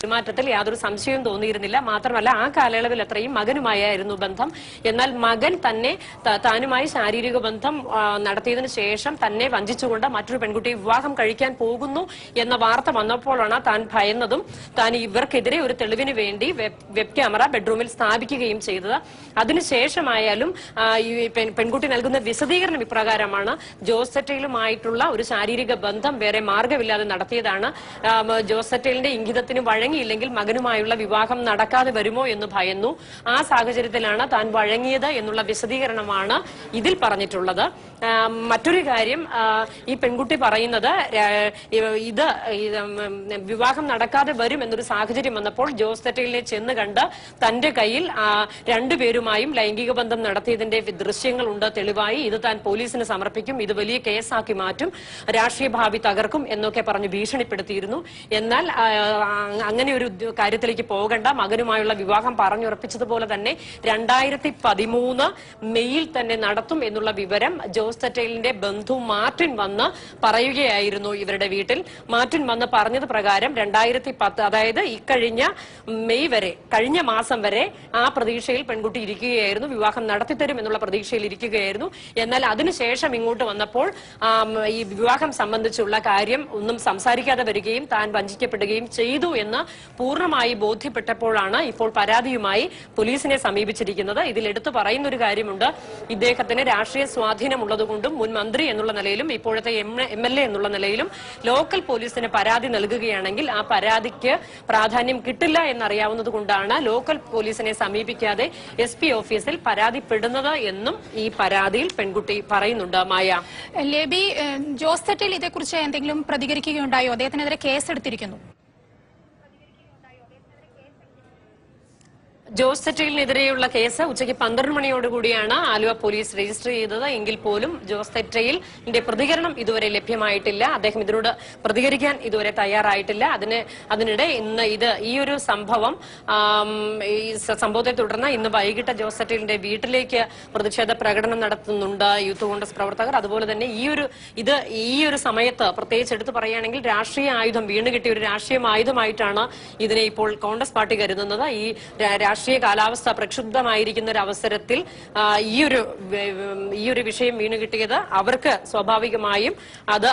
പെരുമാറ്റത്തിൽ യാതൊരു സംശയവും തോന്നിയിരുന്നില്ല. മാത്രമല്ല ആ കാലയളവിൽ അത്രയും മകനുമായിരുന്നു ബന്ധം. എന്നാൽ മകൻ തന്നെ താനുമായി ശാരീരിക ബന്ധം നടത്തിയതിനു ശേഷം തന്നെ വഞ്ചിച്ചുകൊണ്ട് മറ്റൊരു പെൺകുട്ടിയെ വിവാഹം കഴിക്കാൻ പോകുന്നു എന്ന വാർത്ത വന്നപ്പോഴാണ് താൻ ഭയന്നതും താൻ ഇവർക്കെതിരെ ഒരു തെളിവിന് വേണ്ടി വെബ് ക്യാമറ ബെഡ്റൂമിൽ സ്ഥാപിക്കുകയും ചെയ്തത്. അതിനുശേഷമായാലും ഈ പെൺകുട്ടി നൽകുന്ന വിശദീകരണം ഇപ്രകാരമാണ്: ജോസറ്റയിലുമായിട്ടുള്ള ഒരു ശാരീരിക ബന്ധം വേറെ മാർഗമില്ലാതെ നടത്തിയതാണ്. ജോസറ്റയിലിന്റെ ഇംഗിതത്തിന് വഴങ്ങിയില്ലെങ്കിൽ മകനുമായുള്ള വിവാഹം നടക്കാതെ വരുമോ എന്ന് ഭയന്നു. ആ സാഹചര്യത്തിലാണ് താൻ വഴങ്ങിയത് എന്നുള്ള വിശദീകരണമാണ് ഇതിൽ പറഞ്ഞിട്ടുള്ളത്. മറ്റൊരു കാര്യം, ഈ പെൺകുട്ടി പറയുന്നത് ഇത് വിവാഹം നടക്കാതെ വരും എന്നൊരു സാഹചര്യം വന്നപ്പോൾ ജോസറ്റയിലിനെ ചെന്ന് കണ്ട് തന്റെ കയ്യിൽ രണ്ടുപേരുമായും ലൈംഗിക ബന്ധം നടത്തിയതിന്റെ ദൃശ്യങ്ങളുണ്ട് തെളിവായി. ഇത് താൻ പോലീസിന് സമർപ്പിക്കും, ഇത് വലിയ കേസാക്കി മാറ്റും, രാഷ്ട്രീയ ഭാവി തകർക്കും എന്നൊക്കെ പറഞ്ഞ് ഭീഷണിപ്പെടുത്തിയിരുന്നു. എന്നാൽ അങ്ങനെ ഒരു കാര്യത്തിലേക്ക് പോകണ്ട, മകനുമായുള്ള വിവാഹം പറഞ്ഞുറപ്പിച്ചതുപോലെ തന്നെ 2013 മെയ്യിൽ തന്നെ നടത്തും എന്നുള്ള വിവരം ജോസറ്റയിലിന്റെ ബന്ധു മാർട്ടിൻ വന്ന് പറയുകയായിരുന്നു ഇവരുടെ വീട്ടിൽ. മാർട്ടിൻ വന്ന് പറഞ്ഞത് പ്രകാരം 2010, അതായത് ഇക്കഴിഞ്ഞ മെയ് വരെ, കഴിഞ്ഞ മാസം വരെ ആ പ്രതീക്ഷയിൽ പെൺകുട്ടി ഇരിക്കുകയായിരുന്നു, വിവാഹം നടത്തിത്തരും എന്നുള്ള പ്രതീക്ഷയിൽ ഇരിക്കുകയായിരുന്നു. എന്നാൽ അതിനുശേഷം ഇങ്ങോട്ട് വന്നപ്പോൾ ഈ വിവാഹം സംബന്ധിച്ചുള്ള കാര്യം ഒന്നും സംസാരിക്കാതെ വരികയും താൻ വഞ്ചിക്കപ്പെടുകയും ചെയ്തു എന്ന് പൂർണ്ണമായി ബോധ്യപ്പെട്ടപ്പോഴാണ് ഇപ്പോൾ പരാതിയുമായി പോലീസിനെ സമീപിച്ചിരിക്കുന്നത്. ഇതിൽ എടുത്തു പറയുന്ന ഒരു കാര്യമുണ്ട്: ഇദ്ദേഹത്തിന് രാഷ്ട്രീയ സ്വാധീനമുള്ളതുകൊണ്ടും മുൻ മന്ത്രി എന്നുള്ള നിലയിലും ഇപ്പോഴത്തെ MLA എന്നുള്ള നിലയിലും ലോക്കൽ പോലീസിന് പരാതി നൽകുകയാണെങ്കിൽ ആ പരാതിക്ക് പ്രാധാന്യം കിട്ടില്ല എന്നറിയാവുന്നത് കൊണ്ടാണ് ലോക്കൽ പോലീസിനെ സമീപിക്കാതെ SP ഓഫീസിൽ പരാതിപ്പെടുന്നത് എന്നും ഈ പരാതിയിൽ പെൺകുട്ടി പറയുന്നുണ്ട്. മായ, ലേബി, ജോസറ്റയിൽ ഇതേക്കുറിച്ച് എന്തെങ്കിലും പ്രതികരിക്കുകയുണ്ടായോ? അദ്ദേഹത്തിനെതിരെ കേസെടുത്തിരിക്കുന്നു. ജോസറ്റയിലിനെതിരെയുള്ള കേസ് ഉച്ചയ്ക്ക് 12 മണിയോടുകൂടിയാണ് ആലുവ പോലീസ് രജിസ്റ്റർ ചെയ്തത്. എങ്കിൽ പോലും ജോസറ്റയിലിന്റെ പ്രതികരണം ഇതുവരെ ലഭ്യമായിട്ടില്ല. അദ്ദേഹം ഇതിനോട് പ്രതികരിക്കാൻ ഇതുവരെ തയ്യാറായിട്ടില്ല. അതിനിടെ ഇന്ന് ഈ ഒരു സംഭവത്തെ തുടർന്ന് ഇന്ന് വൈകിട്ട് ജോസറ്റയിലിന്റെ വീട്ടിലേക്ക് പ്രതിഷേധ പ്രകടനം നടത്തുന്നുണ്ട് യൂത്ത് കോൺഗ്രസ് പ്രവർത്തകർ. അതുപോലെ തന്നെ ഈ ഒരു സമയത്ത് പ്രത്യേകിച്ച് എടുത്തു പറയുകയാണെങ്കിൽ രാഷ്ട്രീയ ആയുധം, വീണുകിട്ടിയ ഒരു രാഷ്ട്രീയ ആയുധമായിട്ടാണ് ഇതിനെ ഇപ്പോൾ കോൺഗ്രസ് പാർട്ടി കരുതുന്നത്. ഈ രാഷ്ട്രീയ കാലാവസ്ഥ പ്രക്ഷുബ്ധമായിരിക്കുന്ന ഒരു അവസരത്തിൽ ഈ ഒരു വിഷയം വീണുകിട്ടിയത് അവർക്ക് സ്വാഭാവികമായും അത്